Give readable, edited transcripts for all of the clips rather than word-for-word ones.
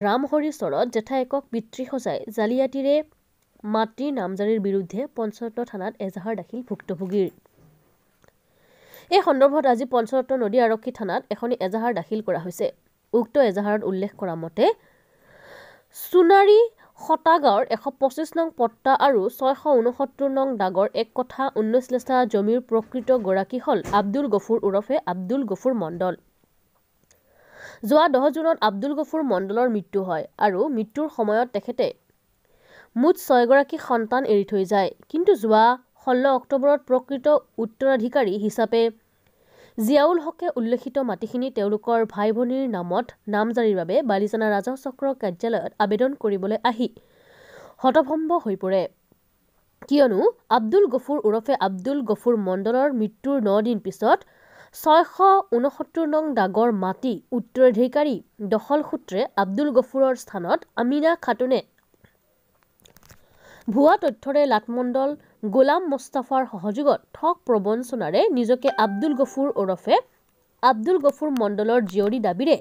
ৰামহৰিচৰত জেঠায়েকক পিতৃ সজাই জালিয়াতিৰে মাতৃৰ নামজাৰিৰ বিৰুদ্ধে পঞ্চৰত্ন থানাত এজাহাৰ দাখিল ভুক্তভোগীৰ। এই সন্দৰ্ভত আজি পঞ্চৰত্ন নদী আৰক্ষী থানাত এখনি এজাহাৰ দাখিল কৰা হৈছে। উক্ত এজাহাৰত উল্লেখ কৰা মতে সোণাৰী হতাগাঁৱৰ 125 নং পট্টা আৰু 669 নং দাগৰ 1 কঠা 19 লেচা জমিৰ প্ৰকৃত গৰাকী হল আব্দুল গফুৰ ওৰফে আব্দুল গফুৰ মণ্ডল। যোৱা 10 জুনত আব্দুল গফুৰ মণ্ডলৰ মৃত্যু হয় আৰু মৃত্যুৰ সময়ত তেখেতে মুঠ 6 গৰাকী সন্তান এৰি থৈ যায়। কিন্তু যোৱা 16 অক্টোবৰত প্ৰকৃত উত্তৰাধিকাৰী হিচাপে জিয়াউল হকে উল্লেখিত মাটিখিনি তেওঁলোকৰ ভাই ভনীৰ নামত নামজাৰিৰ বাবে বালিজানা ৰাজহ চক্ৰ কাৰ্যালয়ত আবেদন কৰিবলৈ আহি হতভম্ব হৈ পৰে। কিয়নো আব্দুল গফুৰ ওৰফে আব্দুল গফুৰ মণ্ডলৰ মৃত্যুৰ 9 দিন পিছত 669 নং দাগৰ মাটি উত্তৰাধিকাৰী দখল সূত্ৰে আব্দুল গফুৰৰ স্থানত আমিনা খাতুনে ভুৱা তথ্যৰে লাটমণ্ডল গোলাম মুস্তাফাৰ সহযোগত ঠগ প্ৰবঞ্চনাৰে নিজকে আব্দুল গফুৰ ওৰফে আব্দুল গফুৰ মণ্ডলৰ জীয়ৰী দাবীৰে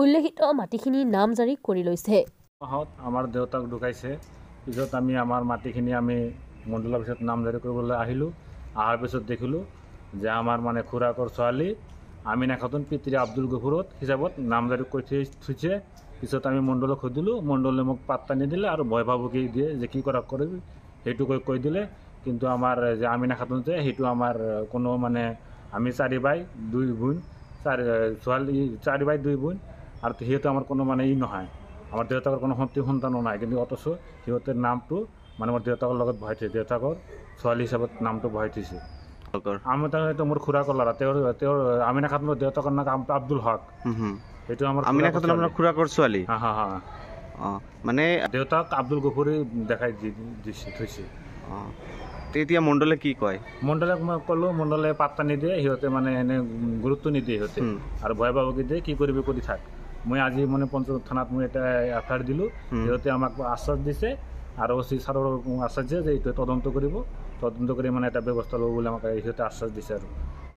উল্লেখিত মাটিখিনি নামজাৰি কৰি লৈছে। আমাৰ দেউতাক ঢুকাইছে, পিছত আমি আমাৰ মাটিখিনি আমি মণ্ডলৰ পিছত নামজাৰি কৰিবলৈ আহিলোঁ। অহাৰ পিছত দেখিলোঁ যে আমাৰ মানে খুৰাকৰ ছোৱালী আমিনা খাতুন পিতৃ আব্দুল গফুৰত হিচাপত নামজাৰি কৰি থৈছে। পিছত আমি মণ্ডলক সুধিলোঁ, মণ্ডলে মোক পাত্তা নিদিলে আৰু ভয় ভাবুকি দিয়ে যে কি কৰা কৰিবি সেইটো কৈ দিলে। কিন্তু আমাৰ যে আমিনা খাতুন যে সেইটো আমাৰ কোনো মানে আমি 4 ভাই 2 বোন ছোৱালী 4 ভাই 2 বোন আৰু সিহঁতে আমাৰ কোনো মানে নহয়, আমাৰ দেউতাকৰ কোনো সন্তানো নাই। কিন্তু অথচ সিহঁতৰ নামটো মানে মোৰ দেউতাকৰ লগত বহাই থৈছে, দেউতাকৰ ছোৱালী হিচাপত নামটো বহাই থৈছে। আমি তাৰমানে মোৰ খুৰাকৰ ল'ৰা, তেওঁৰ আমিনা খাতুনৰ দেউতাকৰ নাম আব্দুল হক। সেইটো আমাৰ আমিনা খাতুন আপোনাৰ খুৰাকৰ ছোৱালী। মানে দেউতাক আব্দুল গফুৰে দেখাই থৈছে। তেতিয়া মণ্ডলে কি কয়? মণ্ডলে মই ক'লোঁ, মণ্ডলে পাত্তা নিদিয়ে, সিহঁতে মানে এনে গুৰুত্ব নিদিয়ে সিহঁতে আৰু ভয় ভাবুকি দিয়ে কি কৰিবি কৰি থাক। মই আজি মানে পঞ্চায়ত থানাত মই এটা এফআইআৰ দিলোঁ। সিহঁতে আমাক আশ্বাস দিছে আৰু অচি ছাৰৰ আশ্বাস দিয়ে যে এইটো তদন্ত কৰিব, তদন্ত কৰি মানে এটা ব্যৱস্থা ল'ব বুলি আমাক সিহঁতে আশ্বাস দিছে আৰু